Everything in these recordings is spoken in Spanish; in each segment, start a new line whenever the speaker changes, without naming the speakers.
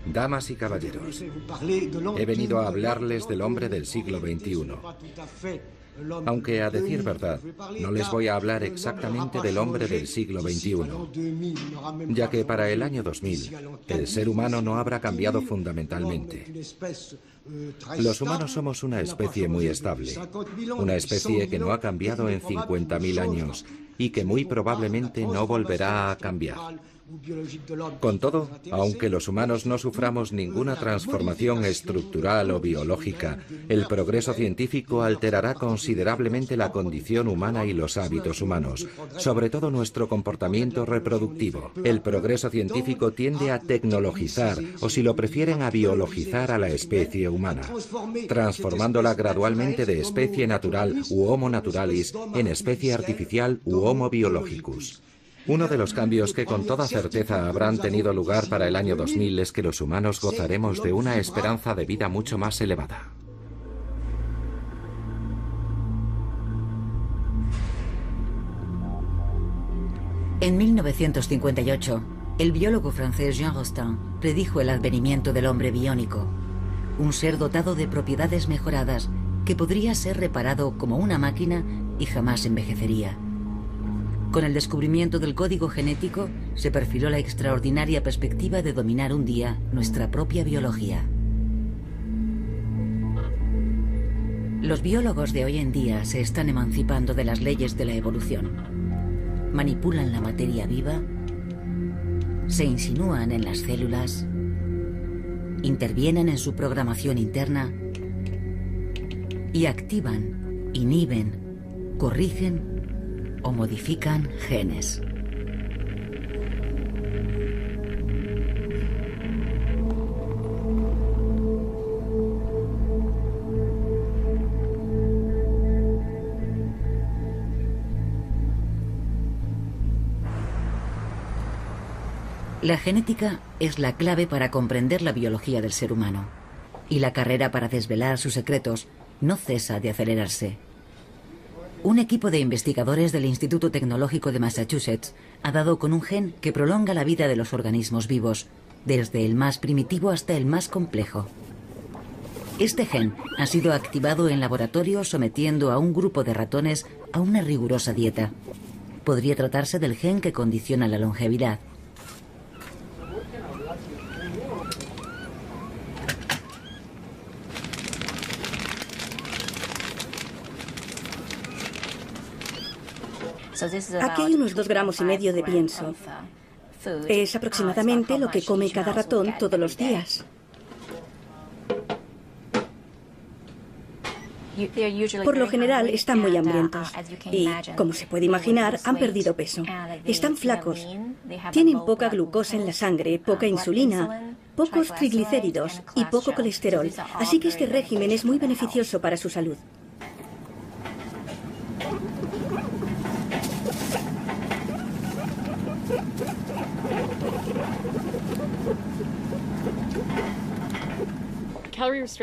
Damas y caballeros, he venido a hablarles del hombre del siglo XXI. Aunque, a decir verdad, no les voy a hablar exactamente del hombre del siglo XXI, ya que para el año 2000 el ser humano no habrá cambiado fundamentalmente. Los humanos somos una especie muy estable, una especie que no ha cambiado en 50.000 años y que muy probablemente no volverá a cambiar. Con todo, aunque los humanos no suframos ninguna transformación estructural o biológica, el progreso científico alterará considerablemente la condición humana y los hábitos humanos, sobre todo nuestro comportamiento reproductivo. El progreso científico tiende a tecnologizar, o si lo prefieren, a biologizar a la especie humana, transformándola gradualmente de especie natural u Homo naturalis en especie artificial u Homo biologicus. Uno de los cambios que con toda certeza habrán tenido lugar para el año 2000 es que los humanos gozaremos de una esperanza de vida mucho más elevada.
En 1958, el biólogo francés Jean Rostand predijo el advenimiento del hombre biónico, un ser dotado de propiedades mejoradas que podría ser reparado como una máquina y jamás envejecería. Con el descubrimiento del código genético, se perfiló la extraordinaria perspectiva de dominar un día nuestra propia biología. Los biólogos de hoy en día se están emancipando de las leyes de la evolución. Manipulan la materia viva, se insinúan en las células, intervienen en su programación interna y activan, inhiben, corrigen o modifican genes. La genética es la clave para comprender la biología del ser humano, y la carrera para desvelar sus secretos no cesa de acelerarse. Un equipo de investigadores del Instituto Tecnológico de Massachusetts ha dado con un gen que prolonga la vida de los organismos vivos, desde el más primitivo hasta el más complejo. Este gen ha sido activado en laboratorio sometiendo a un grupo de ratones a una rigurosa dieta. Podría tratarse del gen que condiciona la longevidad.
Aquí hay unos 2,5 gramos de pienso. Es aproximadamente lo que come cada ratón todos los días. Por lo general están muy hambrientos y, como se puede imaginar, han perdido peso. Están flacos, tienen poca glucosa en la sangre, poca insulina, pocos triglicéridos y poco colesterol, así que este régimen es muy beneficioso para su salud.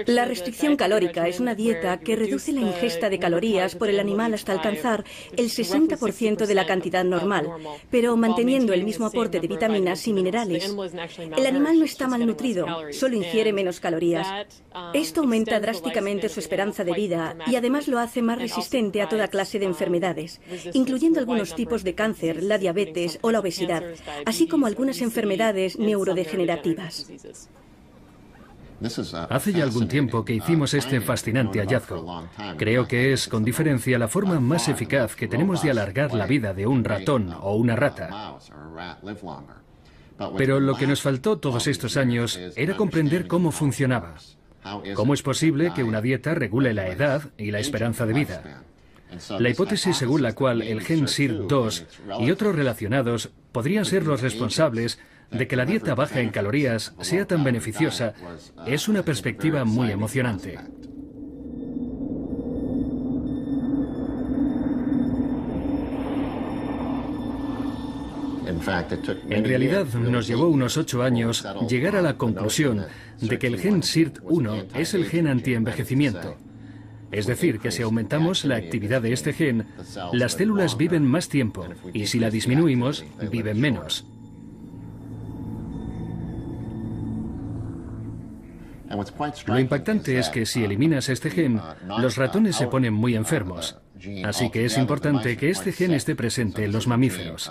La restricción calórica es una dieta que reduce la ingesta de calorías por el animal hasta alcanzar el 60% de la cantidad normal, pero manteniendo el mismo aporte de vitaminas y minerales. El animal no está malnutrido, solo ingiere menos calorías. Esto aumenta drásticamente su esperanza de vida y además lo hace más resistente a toda clase de enfermedades, incluyendo algunos tipos de cáncer, la diabetes o la obesidad, así como algunas enfermedades neurodegenerativas.
Hace ya algún tiempo que hicimos este fascinante hallazgo. Creo que es, con diferencia, la forma más eficaz que tenemos de alargar la vida de un ratón o una rata. Pero lo que nos faltó todos estos años era comprender cómo funcionaba. ¿Cómo es posible que una dieta regule la edad y la esperanza de vida? La hipótesis según la cual el gen SIRT2 y otros relacionados podrían ser los responsables de que la dieta baja en calorías sea tan beneficiosa es una perspectiva muy emocionante. En realidad, nos llevó unos 8 años llegar a la conclusión de que el gen SIRT1 es el gen antienvejecimiento. Es decir, que si aumentamos la actividad de este gen, las células viven más tiempo y si la disminuimos, viven menos. Lo impactante es que si eliminas este gen, los ratones se ponen muy enfermos. Así que es importante que este gen esté presente en los mamíferos.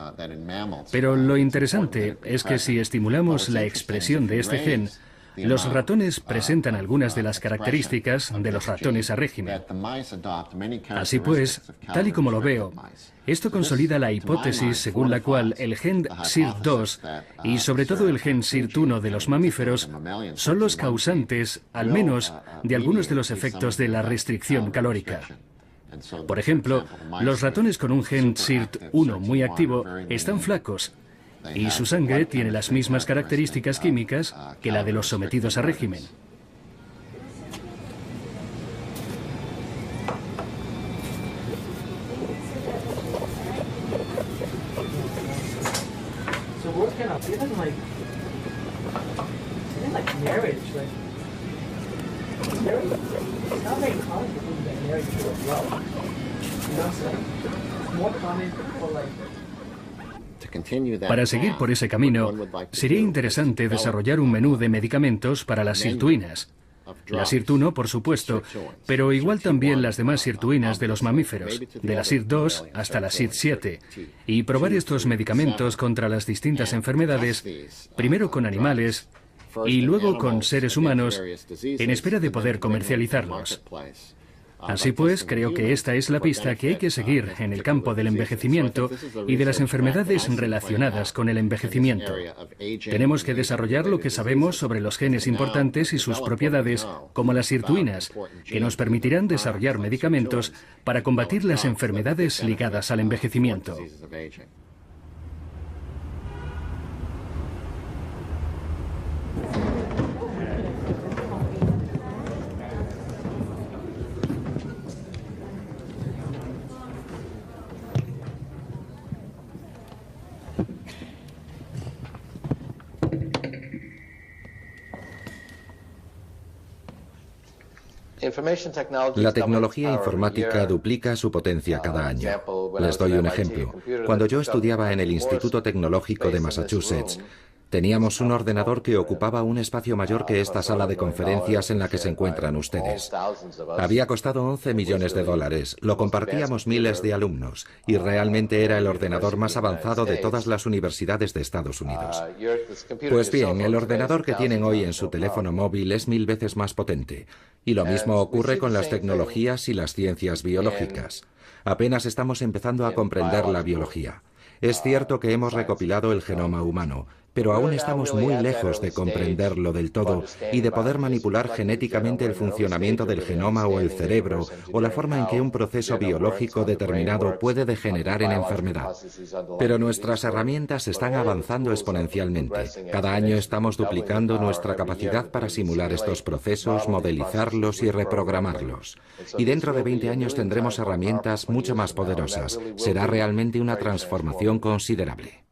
Pero lo interesante es que si estimulamos la expresión de este gen, los ratones presentan algunas de las características de los ratones a régimen. Así pues, tal y como lo veo, esto consolida la hipótesis según la cual el gen SIRT2 y sobre todo el gen SIRT1 de los mamíferos son los causantes, al menos, de algunos de los efectos de la restricción calórica. Por ejemplo, los ratones con un gen SIRT1 muy activo están flacos y su sangre tiene las mismas características químicas que la de los sometidos a régimen. Para seguir por ese camino, sería interesante desarrollar un menú de medicamentos para las sirtuinas. La SIRT1, por supuesto, pero igual también las demás sirtuinas de los mamíferos, de la SIRT2 hasta la SIRT7, y probar estos medicamentos contra las distintas enfermedades, primero con animales y luego con seres humanos, en espera de poder comercializarlos. Así pues, creo que esta es la pista que hay que seguir en el campo del envejecimiento y de las enfermedades relacionadas con el envejecimiento. Tenemos que desarrollar lo que sabemos sobre los genes importantes y sus propiedades, como las sirtuinas, que nos permitirán desarrollar medicamentos para combatir las enfermedades ligadas al envejecimiento.
La tecnología informática duplica su potencia cada año. Les doy un ejemplo. Cuando yo estudiaba en el Instituto Tecnológico de Massachusetts, teníamos un ordenador que ocupaba un espacio mayor que esta sala de conferencias en la que se encuentran ustedes. Había costado 11 millones de dólares, lo compartíamos miles de alumnos y realmente era el ordenador más avanzado de todas las universidades de Estados Unidos. Pues bien, el ordenador que tienen hoy en su teléfono móvil es 1000 veces más potente. Y lo mismo ocurre con las tecnologías y las ciencias biológicas. Apenas estamos empezando a comprender la biología. Es cierto que hemos recopilado el genoma humano, pero aún estamos muy lejos de comprenderlo del todo y de poder manipular genéticamente el funcionamiento del genoma o el cerebro o la forma en que un proceso biológico determinado puede degenerar en enfermedad. Pero nuestras herramientas están avanzando exponencialmente. Cada año estamos duplicando nuestra capacidad para simular estos procesos, modelizarlos y reprogramarlos. Y dentro de 20 años tendremos herramientas mucho más poderosas. Será realmente una transformación considerable.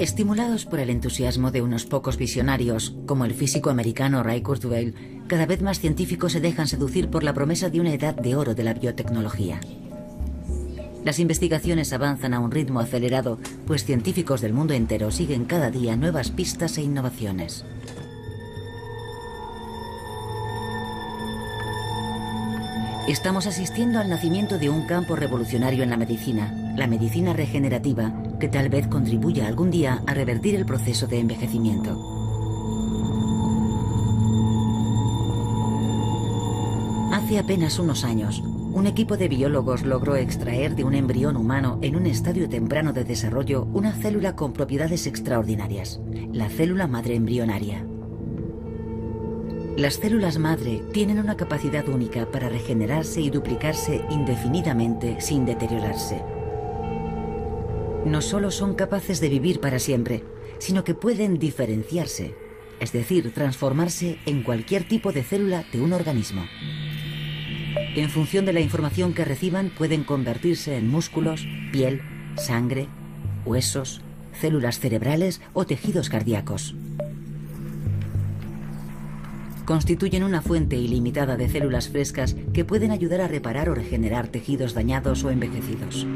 Estimulados por el entusiasmo de unos pocos visionarios, como el físico americano Ray Kurzweil, cada vez más científicos se dejan seducir por la promesa de una edad de oro de la biotecnología. Las investigaciones avanzan a un ritmo acelerado, pues científicos del mundo entero siguen cada día nuevas pistas e innovaciones. Estamos asistiendo al nacimiento de un campo revolucionario en la medicina regenerativa, que tal vez contribuya algún día a revertir el proceso de envejecimiento. Hace apenas unos años, un equipo de biólogos logró extraer de un embrión humano en un estadio temprano de desarrollo una célula con propiedades extraordinarias, la célula madre embrionaria. Las células madre tienen una capacidad única para regenerarse y duplicarse indefinidamente sin deteriorarse. No solo son capaces de vivir para siempre, sino que pueden diferenciarse, es decir, transformarse en cualquier tipo de célula de un organismo. En función de la información que reciban, pueden convertirse en músculos, piel, sangre, huesos, células cerebrales o tejidos cardíacos. Constituyen una fuente ilimitada de células frescas que pueden ayudar a reparar o regenerar tejidos dañados o envejecidos.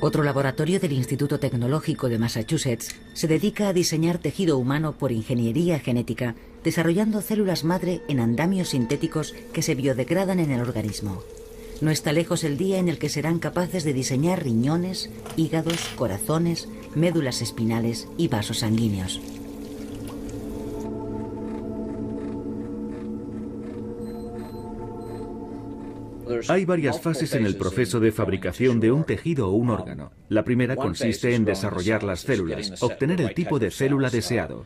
Otro laboratorio del Instituto Tecnológico de Massachusetts se dedica a diseñar tejido humano por ingeniería genética, desarrollando células madre en andamios sintéticos que se biodegradan en el organismo. No está lejos el día en el que serán capaces de diseñar riñones, hígados, corazones, médulas espinales y vasos sanguíneos.
Hay varias fases en el proceso de fabricación de un tejido o un órgano. La primera consiste en desarrollar las células, obtener el tipo de célula deseado.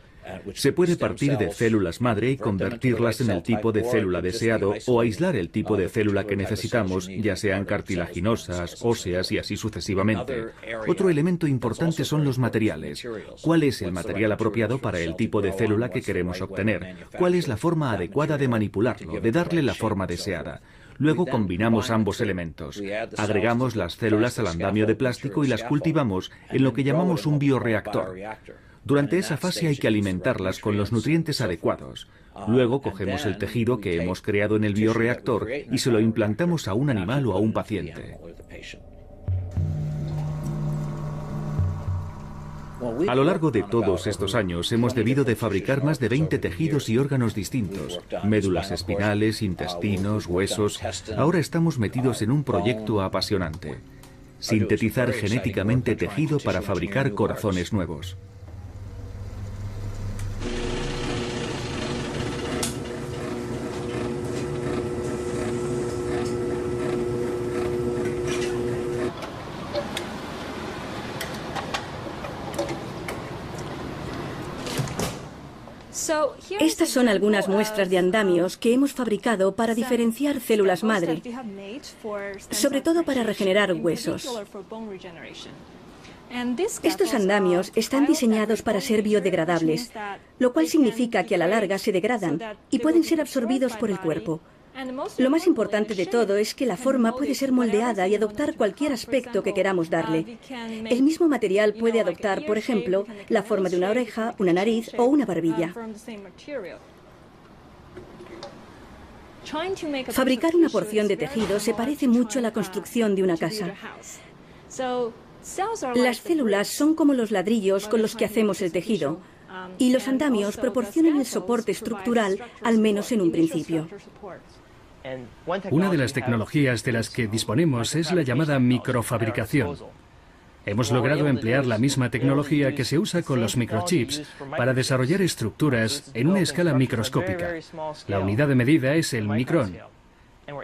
Se puede partir de células madre y convertirlas en el tipo de célula deseado o aislar el tipo de célula que necesitamos, ya sean cartilaginosas, óseas y así sucesivamente. Otro elemento importante son los materiales. ¿Cuál es el material apropiado para el tipo de célula que queremos obtener? ¿Cuál es la forma adecuada de manipularlo, de darle la forma deseada? Luego combinamos ambos elementos. Agregamos las células al andamio de plástico y las cultivamos en lo que llamamos un bioreactor. Durante esa fase hay que alimentarlas con los nutrientes adecuados. Luego cogemos el tejido que hemos creado en el bioreactor y se lo implantamos a un animal o a un paciente. A lo largo de todos estos años hemos debido de fabricar más de 20 tejidos y órganos distintos, médulas espinales, intestinos, huesos. Ahora estamos metidos en un proyecto apasionante: sintetizar genéticamente tejido para fabricar corazones nuevos.
Estas son algunas muestras de andamios que hemos fabricado para diferenciar células madre, sobre todo para regenerar huesos. Estos andamios están diseñados para ser biodegradables, lo cual significa que a la larga se degradan y pueden ser absorbidos por el cuerpo. Lo más importante de todo es que la forma puede ser moldeada y adoptar cualquier aspecto que queramos darle. El mismo material puede adoptar, por ejemplo, la forma de una oreja, una nariz o una barbilla. Fabricar una porción de tejido se parece mucho a la construcción de una casa. Las células son como los ladrillos con los que hacemos el tejido, y los andamios proporcionan el soporte estructural, al menos en un principio.
Una de las tecnologías de las que disponemos es la llamada microfabricación. Hemos logrado emplear la misma tecnología que se usa con los microchips para desarrollar estructuras en una escala microscópica. La unidad de medida es el micrón,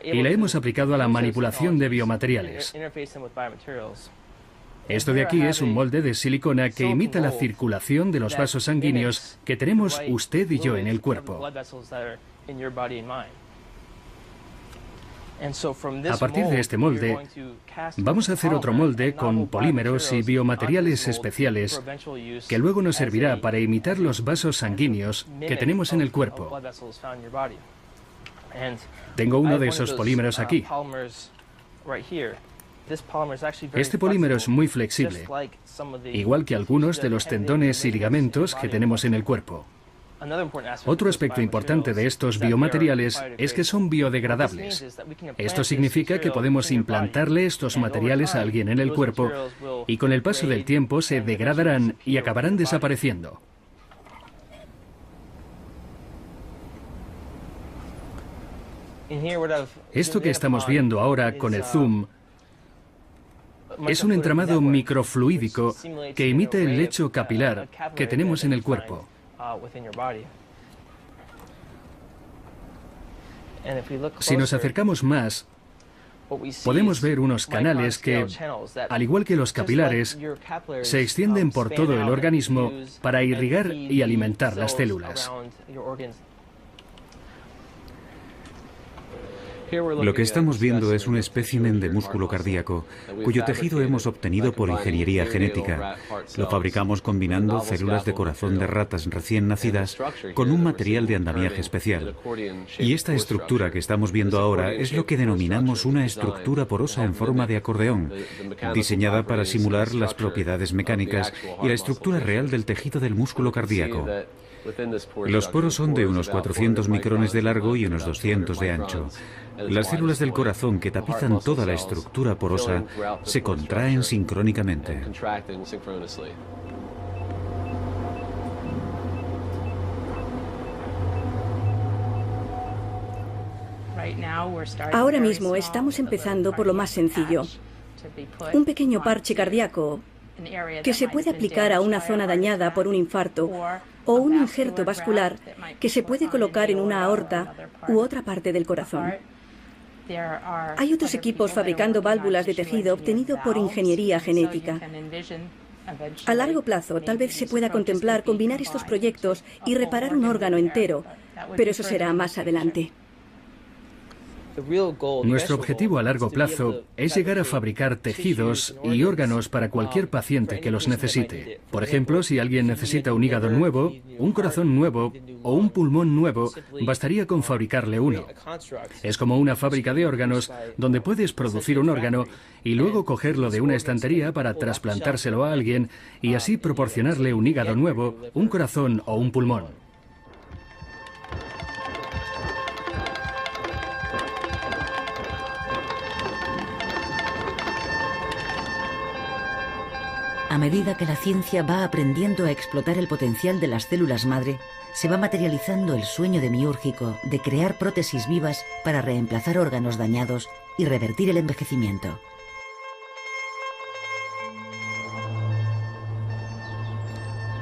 y la hemos aplicado a la manipulación de biomateriales. Esto de aquí es un molde de silicona que imita la circulación de los vasos sanguíneos que tenemos usted y yo en el cuerpo. A partir de este molde, vamos a hacer otro molde con polímeros y biomateriales especiales que luego nos servirá para imitar los vasos sanguíneos que tenemos en el cuerpo. Tengo uno de esos polímeros aquí. Este polímero es muy flexible, igual que algunos de los tendones y ligamentos que tenemos en el cuerpo. Otro aspecto importante de estos biomateriales es que son biodegradables. Esto significa que podemos implantarle estos materiales a alguien en el cuerpo y con el paso del tiempo se degradarán y acabarán desapareciendo. Esto que estamos viendo ahora con el zoom es un entramado microfluídico que imita el lecho capilar que tenemos en el cuerpo. Si nos acercamos más, podemos ver unos canales que, al igual que los capilares, se extienden por todo el organismo para irrigar y alimentar las células.
Lo que estamos viendo es un espécimen de músculo cardíaco, cuyo tejido hemos obtenido por ingeniería genética. Lo fabricamos combinando células de corazón de ratas recién nacidas con un material de andamiaje especial. Y esta estructura que estamos viendo ahora es lo que denominamos una estructura porosa en forma de acordeón, diseñada para simular las propiedades mecánicas y la estructura real del tejido del músculo cardíaco. Los poros son de unos 400 micrones de largo y unos 200 de ancho. Las células del corazón que tapizan toda la estructura porosa se contraen sincrónicamente.
Ahora mismo estamos empezando por lo más sencillo. Un pequeño parche cardíaco que se puede aplicar a una zona dañada por un infarto o un injerto vascular que se puede colocar en una aorta u otra parte del corazón. Hay otros equipos fabricando válvulas de tejido obtenido por ingeniería genética. A largo plazo, tal vez se pueda contemplar combinar estos proyectos y reparar un órgano entero, pero eso será más adelante.
Nuestro objetivo a largo plazo es llegar a fabricar tejidos y órganos para cualquier paciente que los necesite. Por ejemplo, si alguien necesita un hígado nuevo, un corazón nuevo o un pulmón nuevo, bastaría con fabricarle uno. Es como una fábrica de órganos donde puedes producir un órgano y luego cogerlo de una estantería para trasplantárselo a alguien y así proporcionarle un hígado nuevo, un corazón o un pulmón.
A medida que la ciencia va aprendiendo a explotar el potencial de las células madre, se va materializando el sueño demiúrgico de crear prótesis vivas para reemplazar órganos dañados y revertir el envejecimiento.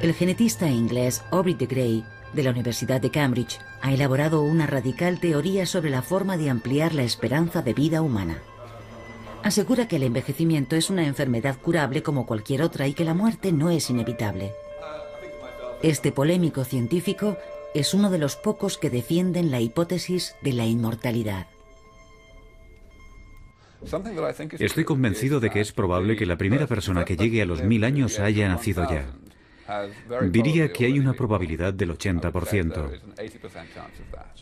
El genetista inglés Aubrey de Grey, de la Universidad de Cambridge, ha elaborado una radical teoría sobre la forma de ampliar la esperanza de vida humana. Asegura que el envejecimiento es una enfermedad curable como cualquier otra y que la muerte no es inevitable. Este polémico científico es uno de los pocos que defienden la hipótesis de la inmortalidad.
Estoy convencido de que es probable que la primera persona que llegue a los 1000 años haya nacido ya. Diría que hay una probabilidad del 80%.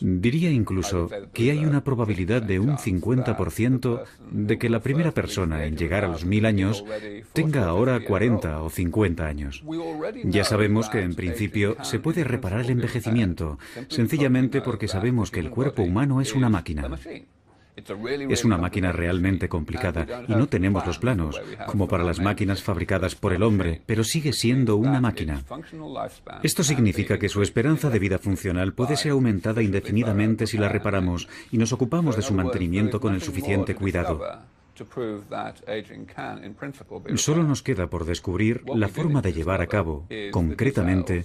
Diría incluso que hay una probabilidad de un 50% de que la primera persona en llegar a los 1000 años tenga ahora 40 o 50 años. Ya sabemos que en principio se puede reparar el envejecimiento, sencillamente porque sabemos que el cuerpo humano es una máquina. Es una máquina realmente complicada y no tenemos los planos, como para las máquinas fabricadas por el hombre, pero sigue siendo una máquina. Esto significa que su esperanza de vida funcional puede ser aumentada indefinidamente si la reparamos y nos ocupamos de su mantenimiento con el suficiente cuidado. Solo nos queda por descubrir la forma de llevar a cabo, concretamente,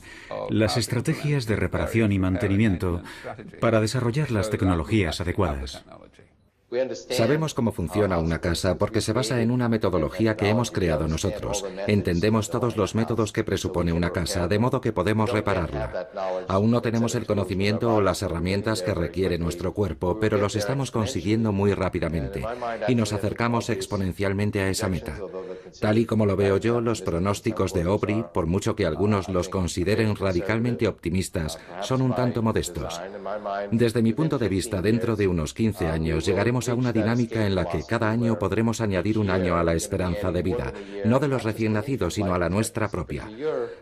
las estrategias de reparación y mantenimiento para desarrollar las tecnologías adecuadas.
Sabemos cómo funciona una casa porque se basa en una metodología que hemos creado nosotros. Entendemos todos los métodos que presupone una casa, de modo que podemos repararla. Aún no tenemos el conocimiento o las herramientas que requiere nuestro cuerpo, pero los estamos consiguiendo muy rápidamente y nos acercamos exponencialmente a esa meta. Tal y como lo veo yo, los pronósticos de Aubrey, por mucho que algunos los consideren radicalmente optimistas, son un tanto modestos. Desde mi punto de vista, dentro de unos 15 años llegaremos a una dinámica en la que cada año podremos añadir un año a la esperanza de vida, no de los recién nacidos, sino a la nuestra propia.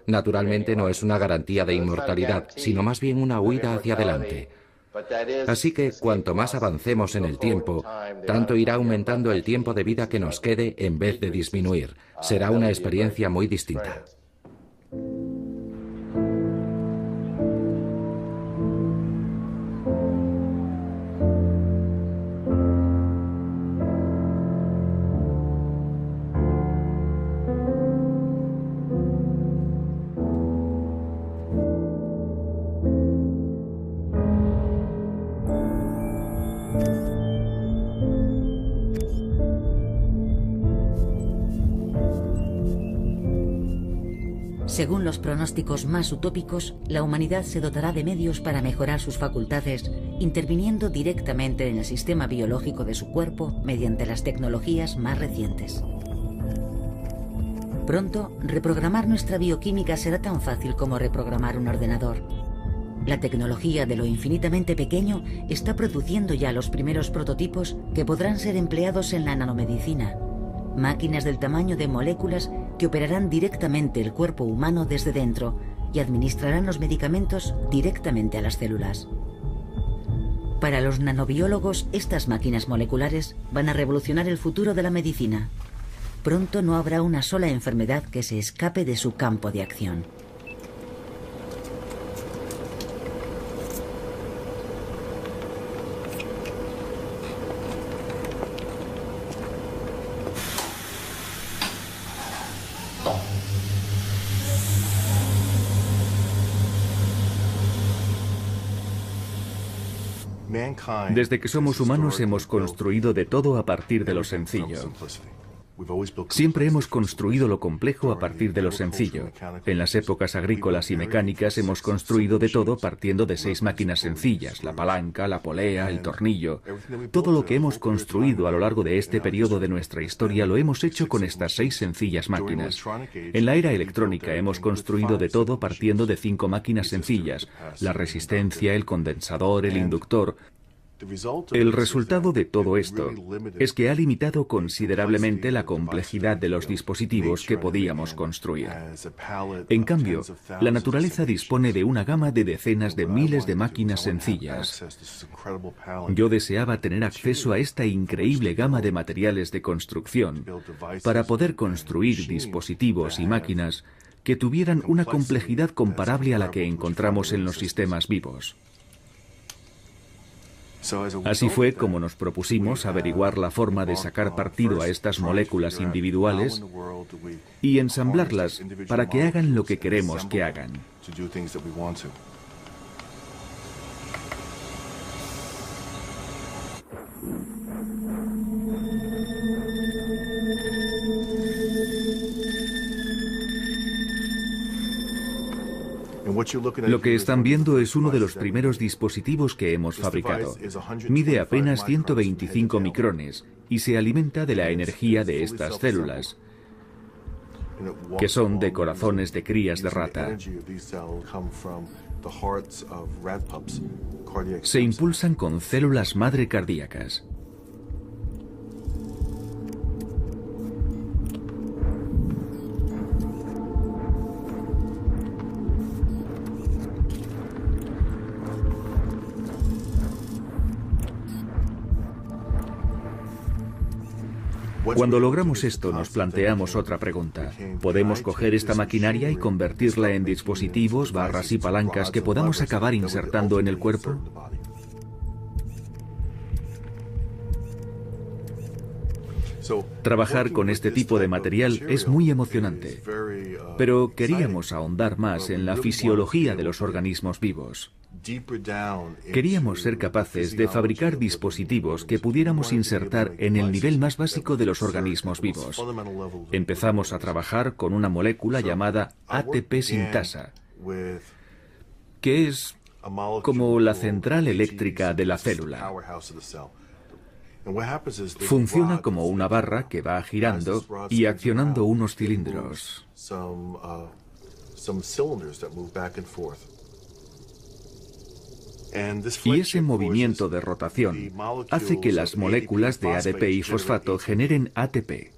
Naturalmente no es una garantía de inmortalidad, sino más bien una huida hacia adelante. Así que cuanto más avancemos en el tiempo, tanto irá aumentando el tiempo de vida que nos quede en vez de disminuir. Será una experiencia muy distinta.
Según los pronósticos más utópicos, la humanidad se dotará de medios para mejorar sus facultades, interviniendo directamente en el sistema biológico de su cuerpo mediante las tecnologías más recientes. Pronto, reprogramar nuestra bioquímica será tan fácil como reprogramar un ordenador. La tecnología de lo infinitamente pequeño está produciendo ya los primeros prototipos que podrán ser empleados en la nanomedicina. Máquinas del tamaño de moléculas que operarán directamente el cuerpo humano desde dentro y administrarán los medicamentos directamente a las células. Para los nanobiólogos, estas máquinas moleculares van a revolucionar el futuro de la medicina. Pronto no habrá una sola enfermedad que se escape de su campo de acción.
Desde que somos humanos hemos construido de todo a partir de lo sencillo. Siempre hemos construido lo complejo a partir de lo sencillo. En las épocas agrícolas y mecánicas hemos construido de todo partiendo de 6 máquinas sencillas, la palanca, la polea, el tornillo. Todo lo que hemos construido a lo largo de este periodo de nuestra historia lo hemos hecho con estas 6 sencillas máquinas. En la era electrónica hemos construido de todo partiendo de 5 máquinas sencillas, la resistencia, el condensador, el inductor. El resultado de todo esto es que ha limitado considerablemente la complejidad de los dispositivos que podíamos construir. En cambio, la naturaleza dispone de una gama de decenas de miles de máquinas sencillas. Yo deseaba tener acceso a esta increíble gama de materiales de construcción para poder construir dispositivos y máquinas que tuvieran una complejidad comparable a la que encontramos en los sistemas vivos. Así fue como nos propusimos averiguar la forma de sacar partido a estas moléculas individuales y ensamblarlas para que hagan lo que queremos que hagan. Lo que están viendo es uno de los primeros dispositivos que hemos fabricado. Mide apenas 125 micrones y se alimenta de la energía de estas células, que son de corazones de crías de rata. Se impulsan con células madre cardíacas. Cuando logramos esto, nos planteamos otra pregunta. ¿Podemos coger esta maquinaria y convertirla en dispositivos, barras y palancas que podamos acabar insertando en el cuerpo? Trabajar con este tipo de material es muy emocionante, pero queríamos ahondar más en la fisiología de los organismos vivos. Queríamos ser capaces de fabricar dispositivos que pudiéramos insertar en el nivel más básico de los organismos vivos. Empezamos a trabajar con una molécula llamada ATP sintasa, que es como la central eléctrica de la célula. Funciona como una barra que va girando y accionando unos cilindros. Y ese movimiento de rotación hace que las moléculas de ADP y fosfato generen ATP.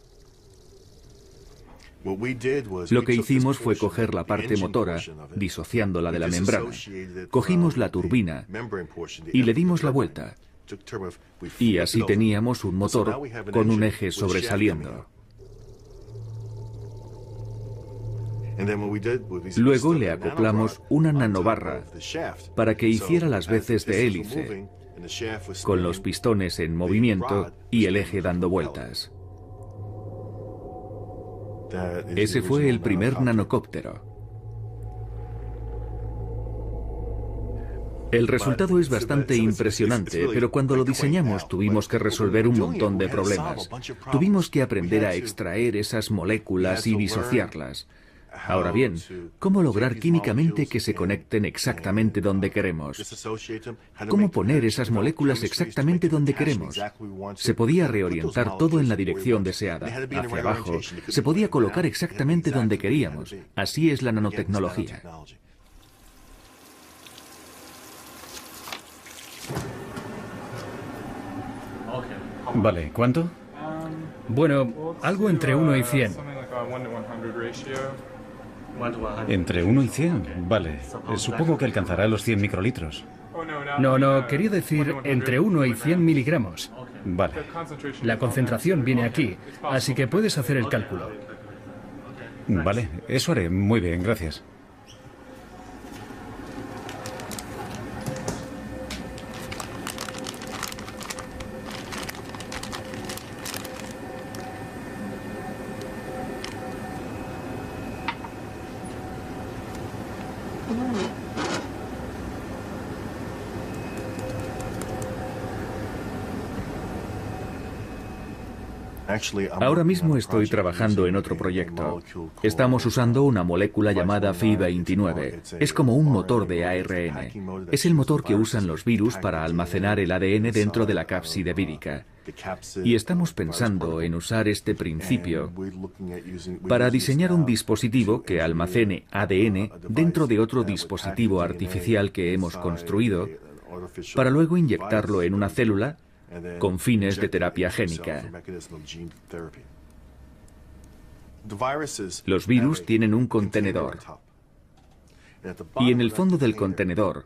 Lo que hicimos fue coger la parte motora, disociándola de la membrana. Cogimos la turbina y le dimos la vuelta. Y así teníamos un motor con un eje sobresaliendo. Luego le acoplamos una nanobarra para que hiciera las veces de hélice, con los pistones en movimiento y el eje dando vueltas. Ese fue el primer nanocóptero. El resultado es bastante impresionante, pero cuando lo diseñamos tuvimos que resolver un montón de problemas. Tuvimos que aprender a extraer esas moléculas y disociarlas. Ahora bien, ¿cómo lograr químicamente que se conecten exactamente donde queremos? ¿Cómo poner esas moléculas exactamente donde queremos? Se podía reorientar todo en la dirección deseada, hacia abajo. Se podía colocar exactamente donde queríamos. Así es la nanotecnología.
Vale, ¿cuánto?
Bueno, algo entre 1 y 100.
Entre 1 y 100, vale. Supongo que alcanzará los 100 microlitros.
No, quería decir entre 1 y 100 miligramos.
Vale.
La concentración viene aquí, así que puedes hacer el cálculo.
Vale, eso haré. Muy bien, gracias. Ahora mismo estoy trabajando en otro proyecto. Estamos usando una molécula llamada Phi29. Es como un motor de ARN. Es el motor que usan los virus para almacenar el ADN dentro de la cápside vírica. Y estamos pensando en usar este principio para diseñar un dispositivo que almacene ADN dentro de otro dispositivo artificial que hemos construido para luego inyectarlo en una célula con fines de terapia génica. Los virus tienen un contenedor y en el fondo del contenedor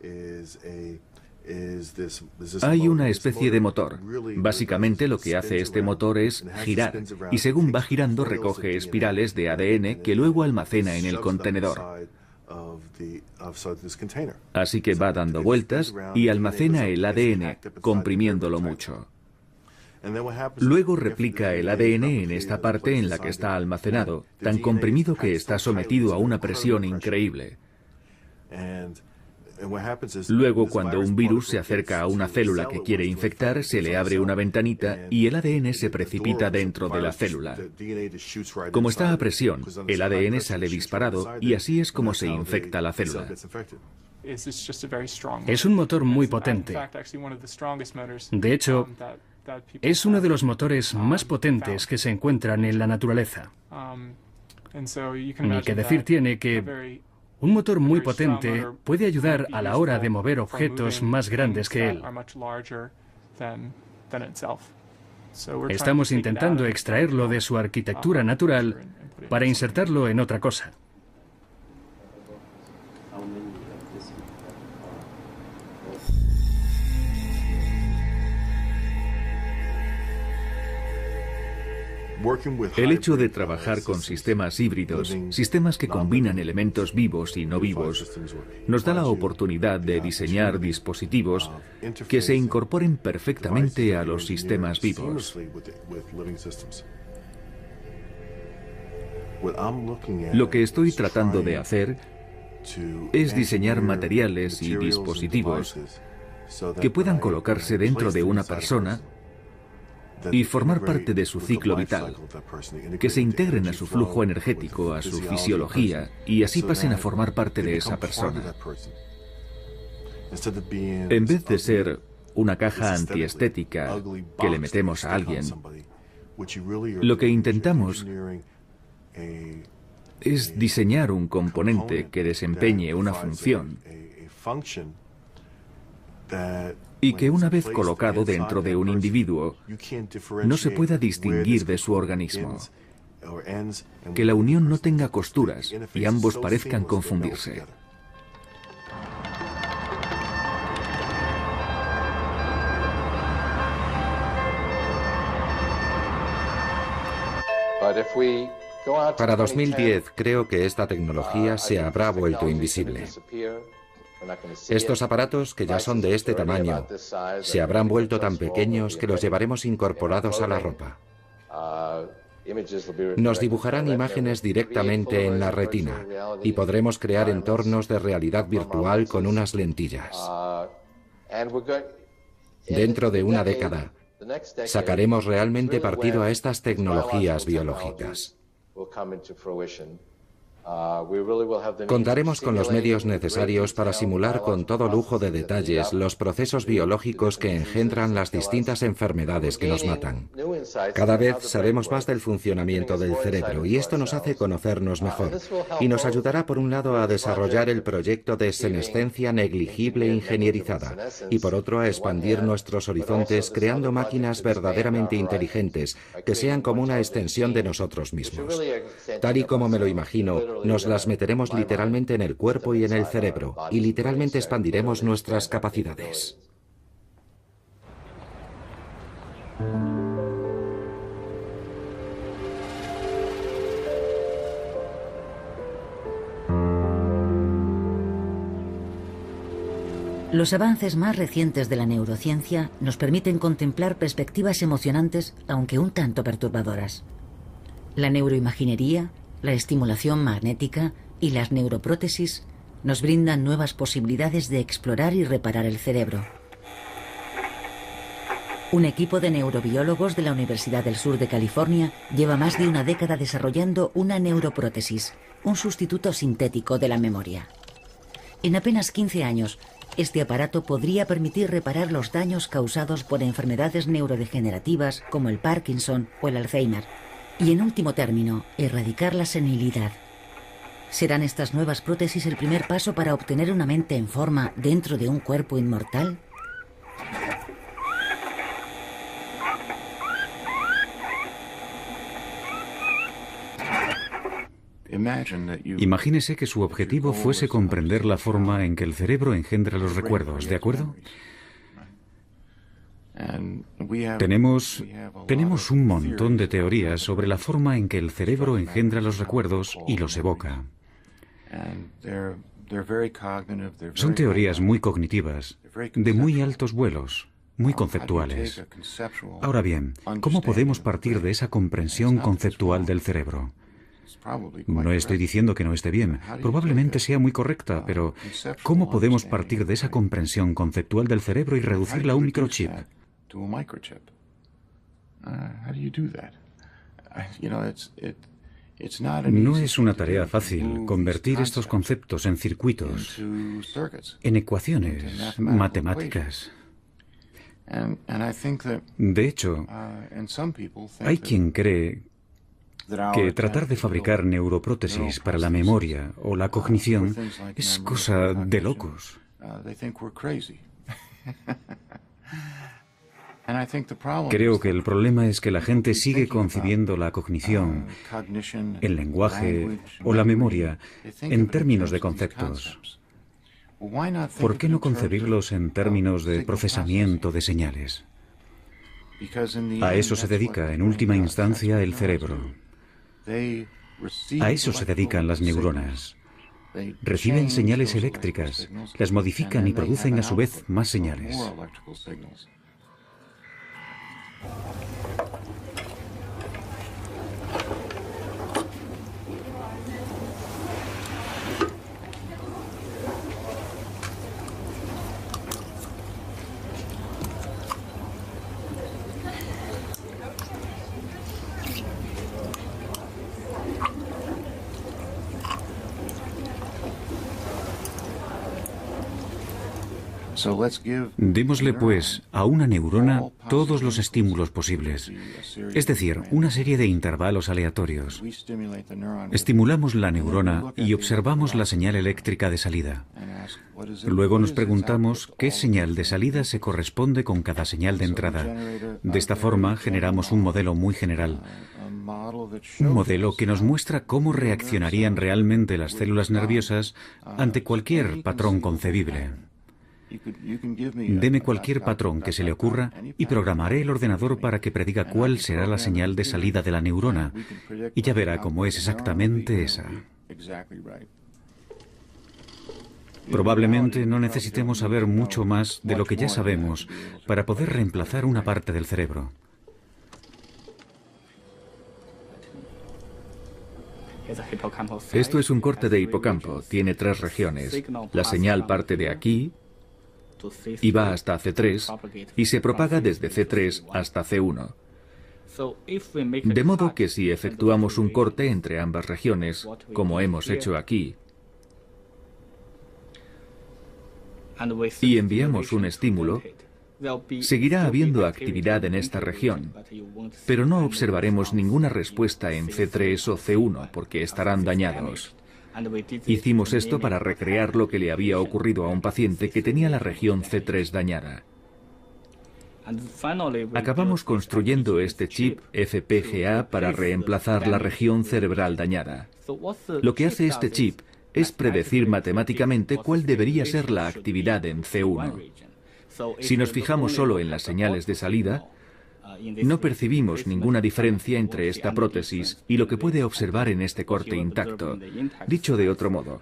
hay una especie de motor. Básicamente lo que hace este motor es girar y según va girando recoge espirales de ADN que luego almacena en el contenedor. Así que va dando vueltas y almacena el ADN, comprimiéndolo mucho. Luego replica el ADN en esta parte en la que está almacenado, tan comprimido que está sometido a una presión increíble. Luego, cuando un virus se acerca a una célula que quiere infectar, se le abre una ventanita y el ADN se precipita dentro de la célula. Como está a presión, el ADN sale disparado y así es como se infecta la célula.
Es un motor muy potente. De hecho, es uno de los motores más potentes que se encuentran en la naturaleza. Ni que decir tiene que un motor muy potente puede ayudar a la hora de mover objetos más grandes que él. Estamos intentando extraerlo de su arquitectura natural para insertarlo en otra cosa.
El hecho de trabajar con sistemas híbridos, sistemas que combinan elementos vivos y no vivos, nos da la oportunidad de diseñar dispositivos que se incorporen perfectamente a los sistemas vivos. Lo que estoy tratando de hacer es diseñar materiales y dispositivos que puedan colocarse dentro de una persona y formar parte de su ciclo vital, que se integren a su flujo energético, a su fisiología, y así pasen a formar parte de esa persona. En vez de ser una caja antiestética que le metemos a alguien, lo que intentamos es diseñar un componente que desempeñe una función y que una vez colocado dentro de un individuo no se pueda distinguir de su organismo, que la unión no tenga costuras y ambos parezcan confundirse.
Para 2010 creo que esta tecnología se habrá vuelto invisible. Estos aparatos, que ya son de este tamaño, se habrán vuelto tan pequeños que los llevaremos incorporados a la ropa. Nos dibujarán imágenes directamente en la retina y podremos crear entornos de realidad virtual con unas lentillas. Dentro de una década, sacaremos realmente partido a estas tecnologías biológicas. Contaremos con los medios necesarios para simular con todo lujo de detalles los procesos biológicos que engendran las distintas enfermedades que nos matan. Cada vez sabemos más del funcionamiento del cerebro y esto nos hace conocernos mejor y nos ayudará por un lado a desarrollar el proyecto de senescencia negligible ingenierizada y por otro a expandir nuestros horizontes creando máquinas verdaderamente inteligentes que sean como una extensión de nosotros mismos. Tal y como me lo imagino, Nos las meteremos literalmente en el cuerpo y en el cerebro, y literalmente expandiremos nuestras capacidades.
Los avances más recientes de la neurociencia nos permiten contemplar perspectivas emocionantes, aunque un tanto perturbadoras. La neuroimaginería, la estimulación magnética y las neuroprótesis nos brindan nuevas posibilidades de explorar y reparar el cerebro. Un equipo de neurobiólogos de la Universidad del Sur de California lleva más de una década desarrollando una neuroprótesis, un sustituto sintético de la memoria. En apenas 15 años, este aparato podría permitir reparar los daños causados por enfermedades neurodegenerativas como el Parkinson o el Alzheimer, y en último término, erradicar la senilidad. ¿Serán estas nuevas prótesis el primer paso para obtener una mente en forma dentro de un cuerpo inmortal?
Imagínese que su objetivo fuese comprender la forma en que el cerebro engendra los recuerdos, ¿de acuerdo? Tenemos un montón de teorías sobre la forma en que el cerebro engendra los recuerdos y los evoca. Son teorías muy cognitivas, de muy altos vuelos, muy conceptuales. Ahora bien, ¿cómo podemos partir de esa comprensión conceptual del cerebro? No estoy diciendo que no esté bien, probablemente sea muy correcta, pero ¿cómo podemos partir de esa comprensión conceptual del cerebro y reducirla a un microchip? No es una tarea fácil convertir estos conceptos en circuitos, en ecuaciones matemáticas. De hecho, hay quien cree que tratar de fabricar neuroprótesis para la memoria o la cognición es cosa de locos. Creo que el problema es que la gente sigue concibiendo la cognición, el lenguaje o la memoria en términos de conceptos. ¿Por qué no concebirlos en términos de procesamiento de señales? A eso se dedica, en última instancia, el cerebro. A eso se dedican las neuronas. Reciben señales eléctricas, las modifican y producen a su vez más señales. Démosle, pues, a una neurona todos los estímulos posibles, es decir, una serie de intervalos aleatorios. Estimulamos la neurona y observamos la señal eléctrica de salida. Luego nos preguntamos qué señal de salida se corresponde con cada señal de entrada. De esta forma generamos un modelo muy general. Un modelo que nos muestra cómo reaccionarían realmente las células nerviosas ante cualquier patrón concebible. Deme cualquier patrón que se le ocurra y programaré el ordenador para que prediga cuál será la señal de salida de la neurona, y ya verá cómo es exactamente esa. Probablemente no necesitemos saber mucho más de lo que ya sabemos para poder reemplazar una parte del cerebro.
Esto es un corte de hipocampo, tiene 3 regiones. La señal parte de aquí y va hasta C3 y se propaga desde C3 hasta C1. De modo que si efectuamos un corte entre ambas regiones, como hemos hecho aquí, y enviamos un estímulo, seguirá habiendo actividad en esta región, pero no observaremos ninguna respuesta en C3 o C1 porque estarán dañados. Hicimos esto para recrear lo que le había ocurrido a un paciente que tenía la región C3 dañada. Acabamos construyendo este chip FPGA para reemplazar la región cerebral dañada. Lo que hace este chip es predecir matemáticamente cuál debería ser la actividad en C1. Si nos fijamos solo en las señales de salida, no percibimos ninguna diferencia entre esta prótesis y lo que puede observar en este corte intacto. Dicho de otro modo,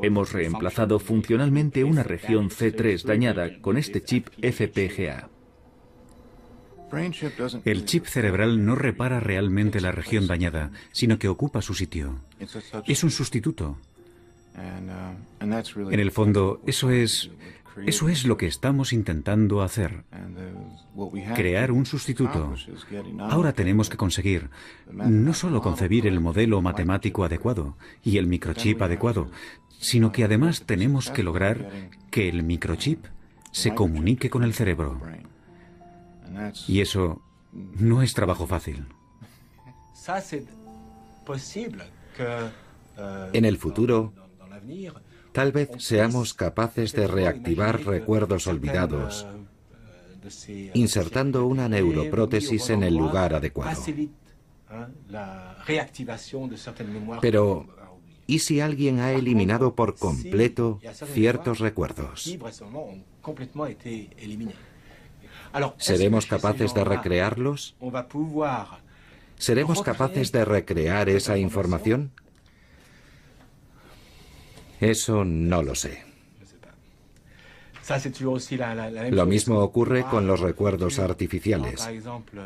hemos reemplazado funcionalmente una región C3 dañada con este chip FPGA.
El chip cerebral no repara realmente la región dañada, sino que ocupa su sitio. Es un sustituto. En el fondo, eso es lo que estamos intentando hacer. Crear un sustituto. Ahora tenemos que conseguir no solo concebir el modelo matemático adecuado y el microchip adecuado, sino que además tenemos que lograr que el microchip se comunique con el cerebro. Y eso no es trabajo fácil.
En el futuro, tal vez seamos capaces de reactivar recuerdos olvidados, insertando una neuroprótesis en el lugar adecuado. Pero, ¿y si alguien ha eliminado por completo ciertos recuerdos? ¿Seremos capaces de recrearlos? ¿Seremos capaces de recrear esa información? Eso no lo sé. Lo mismo ocurre con los recuerdos artificiales.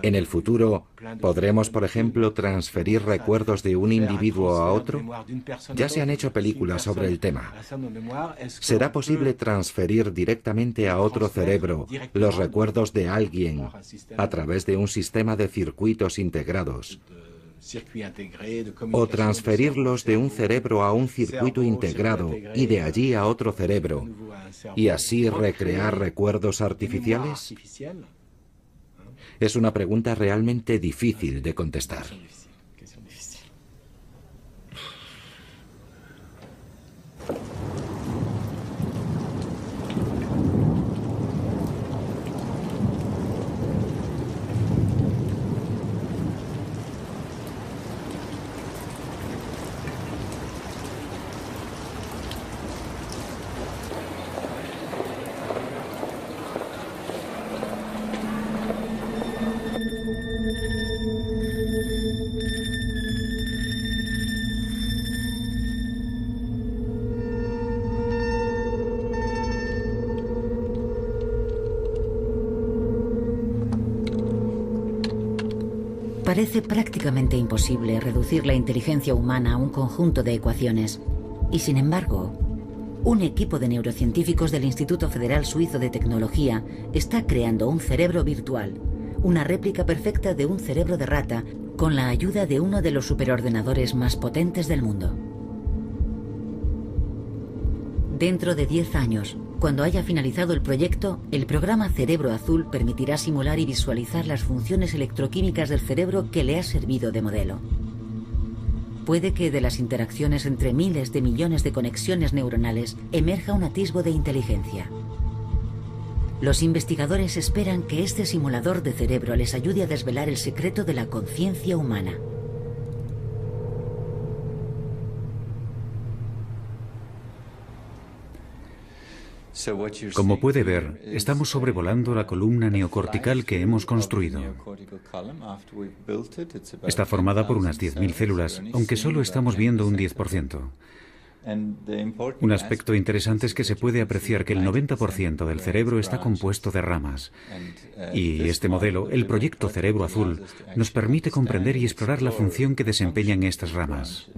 En el futuro, ¿podremos, por ejemplo, transferir recuerdos de un individuo a otro? Ya se han hecho películas sobre el tema. ¿Será posible transferir directamente a otro cerebro los recuerdos de alguien a través de un sistema de circuitos integrados? O transferirlos de un cerebro a un circuito integrado y de allí a otro cerebro, y así recrear recuerdos artificiales? Es una pregunta realmente difícil de contestar.
Parece prácticamente imposible reducir la inteligencia humana a un conjunto de ecuaciones. Y sin embargo, un equipo de neurocientíficos del Instituto Federal Suizo de Tecnología está creando un cerebro virtual, una réplica perfecta de un cerebro de rata, con la ayuda de uno de los superordenadores más potentes del mundo. Dentro de 10 años, cuando haya finalizado el proyecto, el programa Cerebro Azul permitirá simular y visualizar las funciones electroquímicas del cerebro que le ha servido de modelo. Puede que de las interacciones entre miles de millones de conexiones neuronales emerja un atisbo de inteligencia. Los investigadores esperan que este simulador de cerebro les ayude a desvelar el secreto de la conciencia humana.
Como puede ver, estamos sobrevolando la columna neocortical que hemos construido. Está formada por unas 10.000 células, aunque solo estamos viendo un 10%. Un aspecto interesante es que se puede apreciar que el 90% del cerebro está compuesto de ramas. Y este modelo, el proyecto Cerebro Azul, nos permite comprender y explorar la función que desempeñan estas ramas.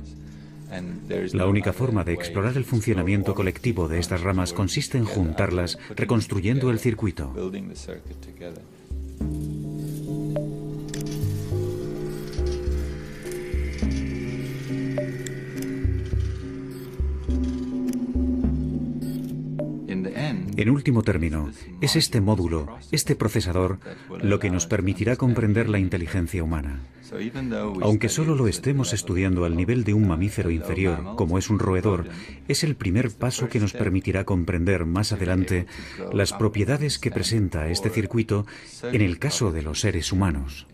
La única forma de explorar el funcionamiento colectivo de estas ramas consiste en juntarlas, reconstruyendo el circuito. En último término, es este módulo, este procesador, lo que nos permitirá comprender la inteligencia humana. Aunque solo lo estemos estudiando al nivel de un mamífero inferior, como es un roedor, es el primer paso que nos permitirá comprender más adelante las propiedades que presenta este circuito en el caso de los seres humanos.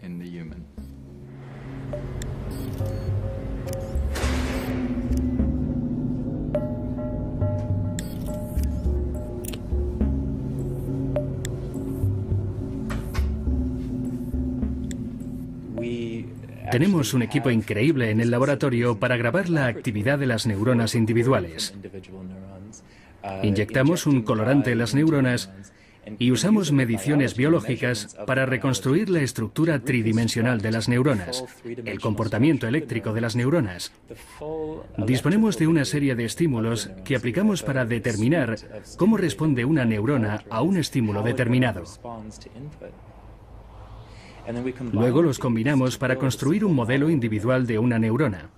Tenemos un equipo increíble en el laboratorio para grabar la actividad de las neuronas individuales. Inyectamos un colorante en las neuronas y usamos mediciones biológicas para reconstruir la estructura tridimensional de las neuronas, el comportamiento eléctrico de las neuronas. Disponemos de una serie de estímulos que aplicamos para determinar cómo responde una neurona a un estímulo determinado. Luego los combinamos para construir un modelo individual de una neurona.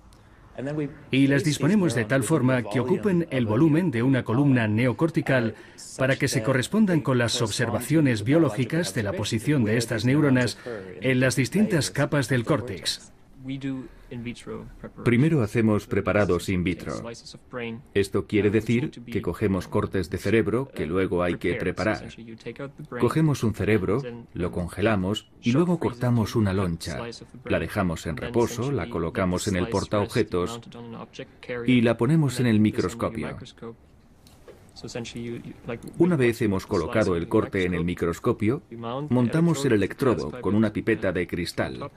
Y las disponemos de tal forma que ocupen el volumen de una columna neocortical para que se correspondan con las observaciones biológicas de la posición de estas neuronas en las distintas capas del córtex.
Primero hacemos preparados in vitro. Esto quiere decir que cogemos cortes de cerebro que luego hay que preparar. Cogemos un cerebro, lo congelamos y luego cortamos una loncha. La dejamos en reposo, la colocamos en el portaobjetos y la ponemos en el microscopio. Una vez hemos colocado el corte en el microscopio, montamos el electrodo con una pipeta de cristal.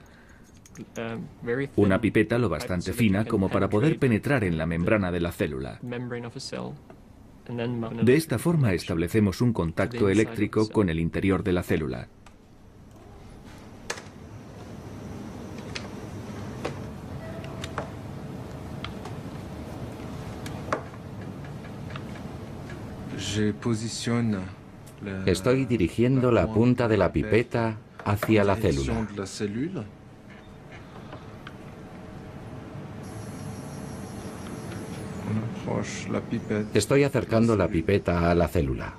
Una pipeta lo bastante fina como para poder penetrar en la membrana de la célula. De esta forma establecemos un contacto eléctrico con el interior de la célula.
Estoy dirigiendo la punta de la pipeta hacia la célula. Estoy acercando la pipeta a la célula.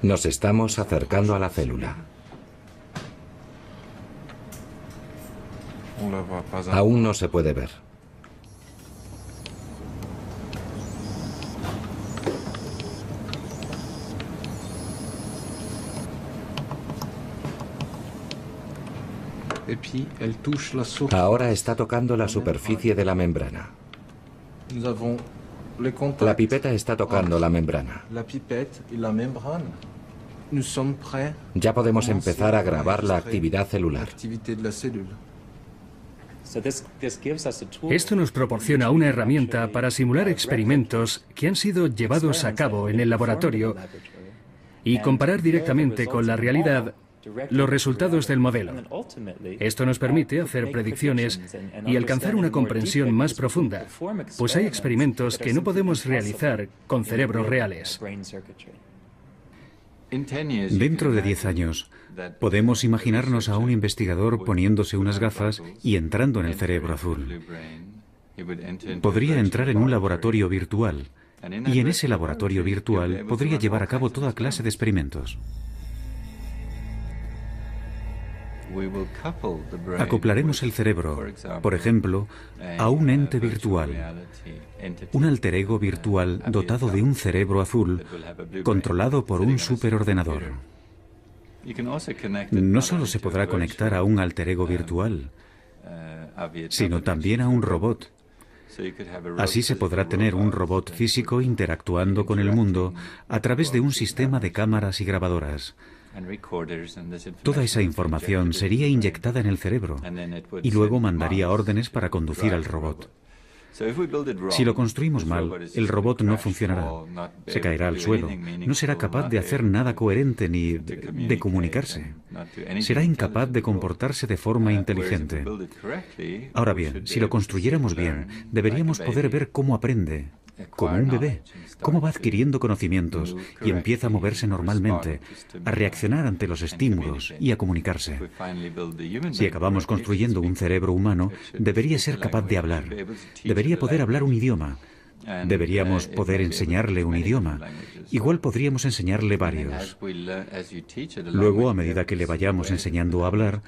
Nos estamos acercando a la célula. Aún no se puede ver. Ahora está tocando la superficie de la membrana. La pipeta está tocando la membrana. Ya podemos empezar a grabar la actividad celular.
Esto nos proporciona una herramienta para simular experimentos que han sido llevados a cabo en el laboratorio y comparar directamente con la realidad los resultados del modelo. Esto nos permite hacer predicciones y alcanzar una comprensión más profunda, pues hay experimentos que no podemos realizar con cerebros reales.
Dentro de 10 años, podemos imaginarnos a un investigador poniéndose unas gafas y entrando en el cerebro azul. Podría entrar en un laboratorio virtual, y en ese laboratorio virtual podría llevar a cabo toda clase de experimentos. Acoplaremos el cerebro, por ejemplo, a un ente virtual, un alter ego virtual dotado de un cerebro azul, controlado por un superordenador. No solo se podrá conectar a un alter ego virtual, sino también a un robot. Así se podrá tener un robot físico interactuando con el mundo a través de un sistema de cámaras y grabadoras. Toda esa información sería inyectada en el cerebro y luego mandaría órdenes para conducir al robot. Si lo construimos mal, el robot no funcionará, se caerá al suelo, no será capaz de hacer nada coherente ni de comunicarse. Será incapaz de comportarse de forma inteligente. Ahora bien, si lo construyéramos bien, deberíamos poder ver cómo aprende, como un bebé, cómo va adquiriendo conocimientos y empieza a moverse normalmente, a reaccionar ante los estímulos y a comunicarse. Si acabamos construyendo un cerebro humano, debería ser capaz de hablar, debería poder hablar un idioma, deberíamos poder enseñarle un idioma, igual podríamos enseñarle varios. Luego, a medida que le vayamos enseñando a hablar,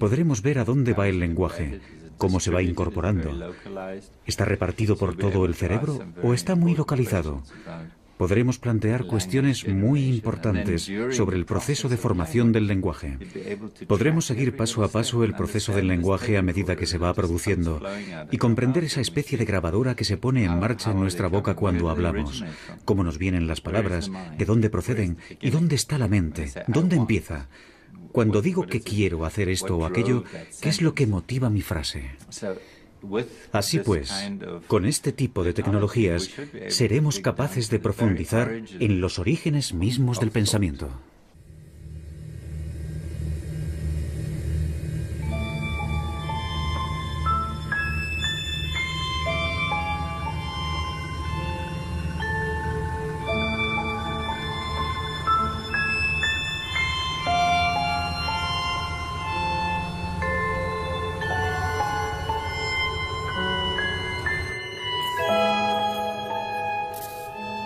podremos ver a dónde va el lenguaje, cómo se va incorporando. ¿Está repartido por todo el cerebro o está muy localizado? podremos plantear cuestiones muy importantes sobre el proceso de formación del lenguaje. Podremos seguir paso a paso el proceso del lenguaje a medida que se va produciendo y comprender esa especie de grabadora que se pone en marcha en nuestra boca cuando hablamos, cómo nos vienen las palabras, de dónde proceden y dónde está la mente, dónde empieza. Cuando digo que quiero hacer esto o aquello, ¿qué es lo que motiva mi frase? Así pues, con este tipo de tecnologías seremos capaces de profundizar en los orígenes mismos del pensamiento.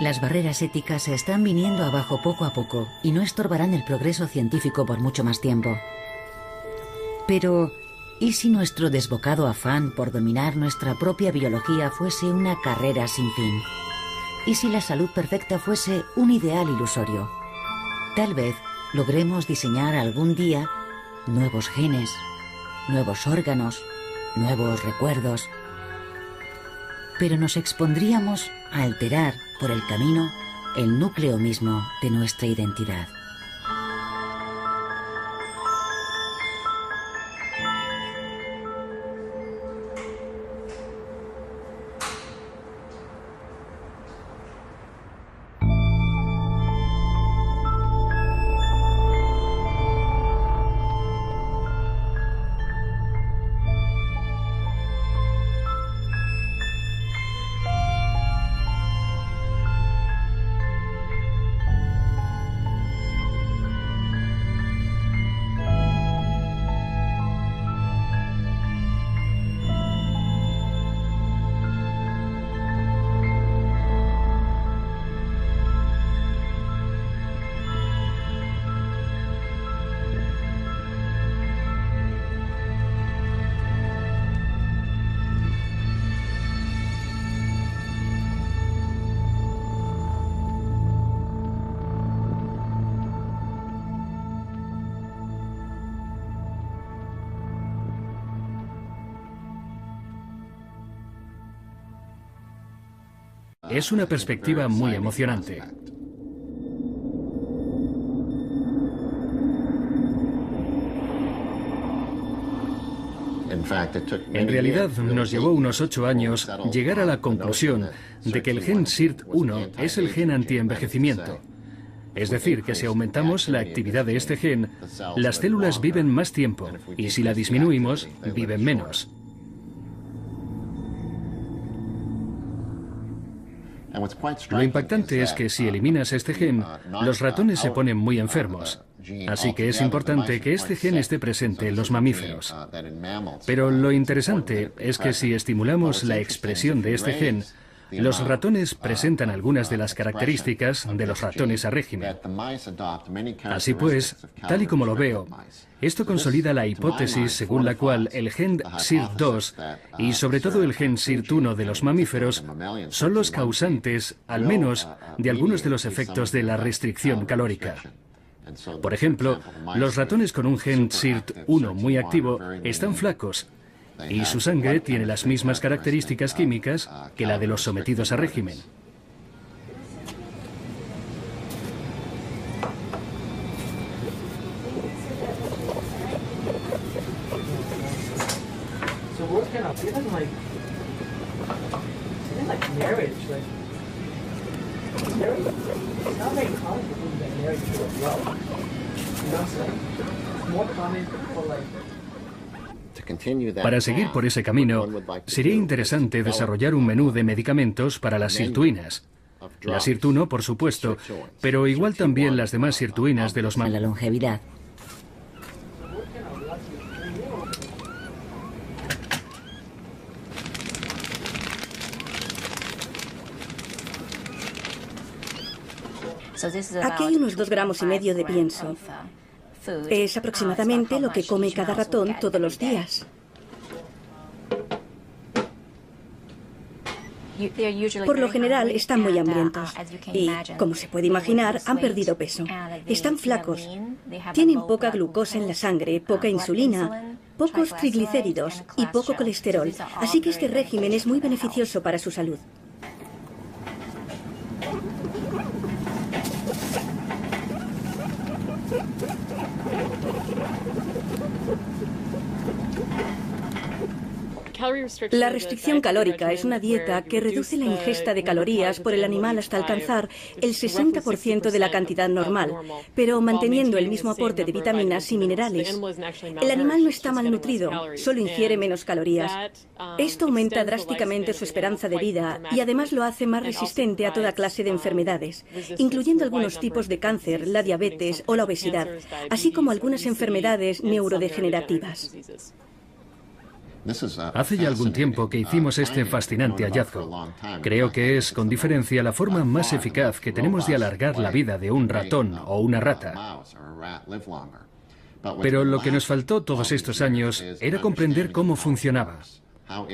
Las barreras éticas se están viniendo abajo poco a poco y no estorbarán el progreso científico por mucho más tiempo. Pero, ¿y si nuestro desbocado afán por dominar nuestra propia biología fuese una carrera sin fin? ¿Y si la salud perfecta fuese un ideal ilusorio? Tal vez logremos diseñar algún día nuevos genes, nuevos órganos, nuevos recuerdos. Pero nos expondríamos a alterar por el camino el núcleo mismo de nuestra identidad.
Es una perspectiva muy emocionante. En realidad, nos llevó unos 8 años llegar a la conclusión de que el gen SIRT1 es el gen antienvejecimiento. Es decir, que si aumentamos la actividad de este gen, las células viven más tiempo y si la disminuimos, viven menos. Lo impactante es que si eliminas este gen, los ratones se ponen muy enfermos. Así que es importante que este gen esté presente en los mamíferos. Pero lo interesante es que si estimulamos la expresión de este gen, los ratones presentan algunas de las características de los ratones a régimen. Así pues, tal y como lo veo, esto consolida la hipótesis según la cual el gen SIRT2 y sobre todo el gen SIRT1 de los mamíferos son los causantes, al menos, de algunos de los efectos de la restricción calórica. Por ejemplo, los ratones con un gen SIRT1 muy activo están flacos y su sangre tiene las mismas características químicas que la de los sometidos a régimen. Para seguir por ese camino, sería interesante desarrollar un menú de medicamentos para las sirtuinas. La SIRT1, por supuesto, pero igual también las demás sirtuinas de los
la longevidad.
Aquí hay unos 2,5 gramos de pienso. Es aproximadamente lo que come cada ratón todos los días. Por lo general están muy hambrientos y, como se puede imaginar, han perdido peso. Están flacos, tienen poca glucosa en la sangre, poca insulina, pocos triglicéridos y poco colesterol, así que este régimen es muy beneficioso para su salud. La restricción calórica es una dieta que reduce la ingesta de calorías por el animal hasta alcanzar el 60% de la cantidad normal, pero manteniendo el mismo aporte de vitaminas y minerales. El animal no está malnutrido, solo ingiere menos calorías. Esto aumenta drásticamente su esperanza de vida y además lo hace más resistente a toda clase de enfermedades, incluyendo algunos tipos de cáncer, la diabetes o la obesidad, así como algunas enfermedades neurodegenerativas.
Hace ya algún tiempo que hicimos este fascinante hallazgo. Creo que es, con diferencia, la forma más eficaz que tenemos de alargar la vida de un ratón o una rata. Pero lo que nos faltó todos estos años era comprender cómo funcionaba.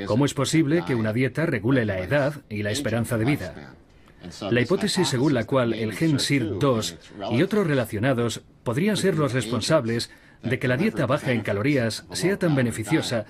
¿Cómo es posible que una dieta regule la edad y la esperanza de vida? La hipótesis según la cual el gen SIRT2 y otros relacionados podrían ser los responsables de que la dieta baja en calorías sea tan beneficiosa.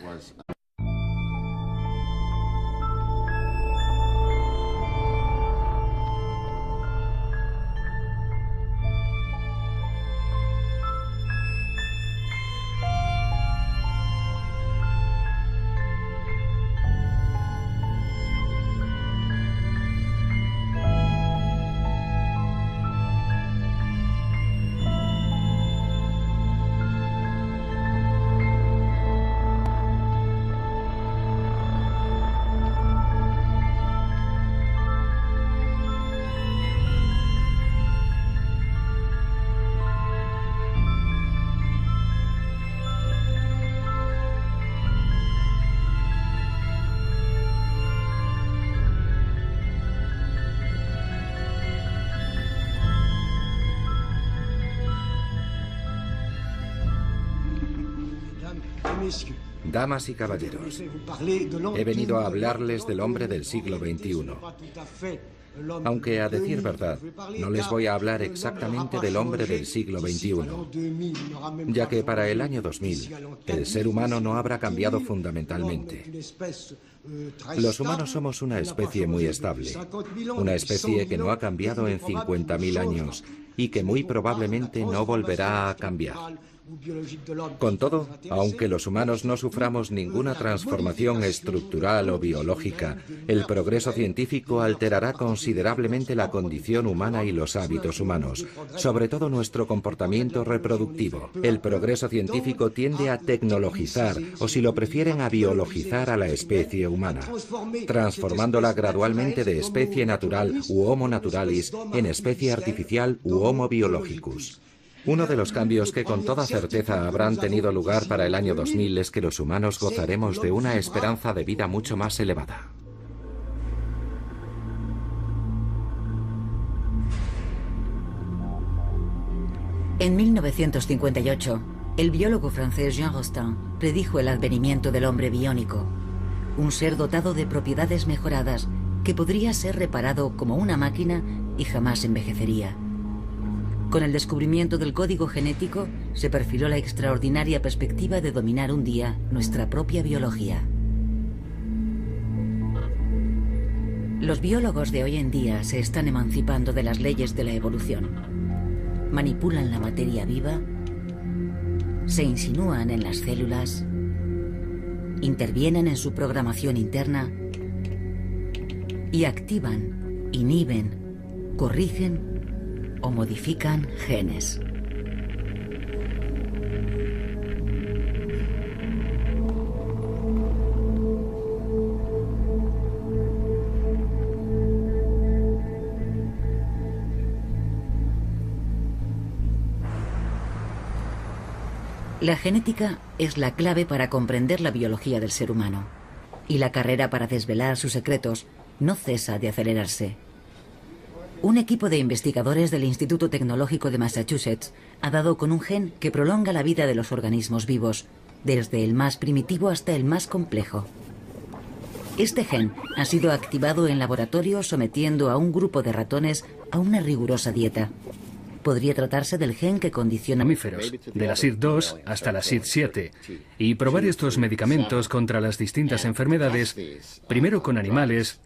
Damas y caballeros, he venido a hablarles del hombre del siglo XXI. Aunque, a decir verdad, no les voy a hablar exactamente del hombre del siglo XXI, ya que para el año 2000 el ser humano no habrá cambiado fundamentalmente. Los humanos somos una especie muy estable, una especie que no ha cambiado en 50.000 años y que muy probablemente no volverá a cambiar. Con todo, aunque los humanos no suframos ninguna transformación estructural o biológica, el progreso científico alterará considerablemente la condición humana y los hábitos humanos, sobre todo nuestro comportamiento reproductivo. El progreso científico tiende a tecnologizar, o si lo prefieren, a biologizar a la especie humana, transformándola gradualmente de especie natural u Homo naturalis en especie artificial u Homo biologicus. Uno de los cambios que con toda certeza habrán tenido lugar para el año 2000 es que los humanos gozaremos de una esperanza de vida mucho más elevada.
En 1958, el biólogo francés Jean Rostand predijo el advenimiento del hombre biónico, un ser dotado de propiedades mejoradas que podría ser reparado como una máquina y jamás envejecería. Con el descubrimiento del código genético, se perfiló la extraordinaria perspectiva de dominar un día nuestra propia biología. Los biólogos de hoy en día se están emancipando de las leyes de la evolución. Manipulan la materia viva, se insinúan en las células, intervienen en su programación interna y activan, inhiben, corrigen o modifican genes. La genética es la clave para comprender la biología del ser humano, y la carrera para desvelar sus secretos no cesa de acelerarse. Un equipo de investigadores del Instituto Tecnológico de Massachusetts ha dado con un gen que prolonga la vida de los organismos vivos, desde el más primitivo hasta el más complejo. Este gen ha sido activado en laboratorio sometiendo a un grupo de ratones a una rigurosa dieta. Podría tratarse del gen que condiciona
mamíferos, de la SID2 hasta la SID7, y probar estos medicamentos contra las distintas enfermedades, primero con animales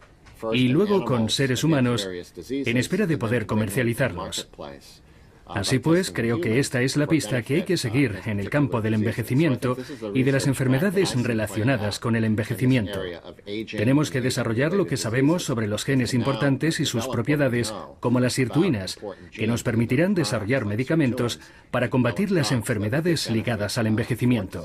y luego con seres humanos, en espera de poder comercializarlos. Así pues, creo que esta es la pista que hay que seguir en el campo del envejecimiento y de las enfermedades relacionadas con el envejecimiento. Tenemos que desarrollar lo que sabemos sobre los genes importantes y sus propiedades, como las sirtuinas, que nos permitirán desarrollar medicamentos para combatir las enfermedades ligadas al envejecimiento.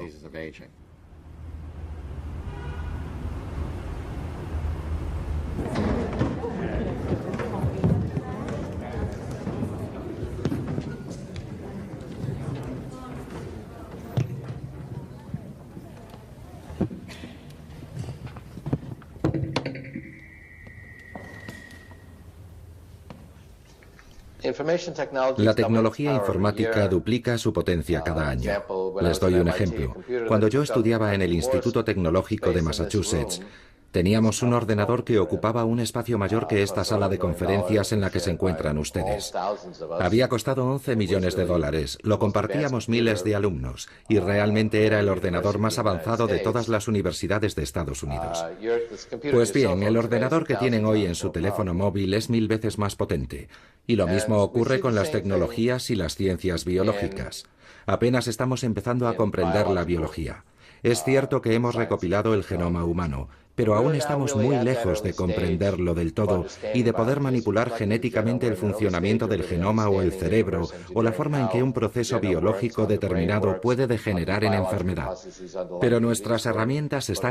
La tecnología informática duplica su potencia cada año. Les doy un ejemplo. Cuando yo estudiaba en el Instituto Tecnológico de Massachusetts, teníamos un ordenador que ocupaba un espacio mayor que esta sala de conferencias en la que se encuentran ustedes. Había costado 11 millones de dólares, lo compartíamos miles de alumnos y realmente era el ordenador más avanzado de todas las universidades de Estados Unidos. Pues bien, el ordenador que tienen hoy en su teléfono móvil es 1000 veces más potente. Y lo mismo ocurre con las tecnologías y las ciencias biológicas. Apenas estamos empezando a comprender la biología. Es cierto que hemos recopilado el genoma humano, pero aún estamos muy lejos de comprenderlo del todo y de poder manipular genéticamente el funcionamiento del genoma o el cerebro o la forma en que un proceso biológico determinado puede degenerar en enfermedad. Pero nuestras herramientas están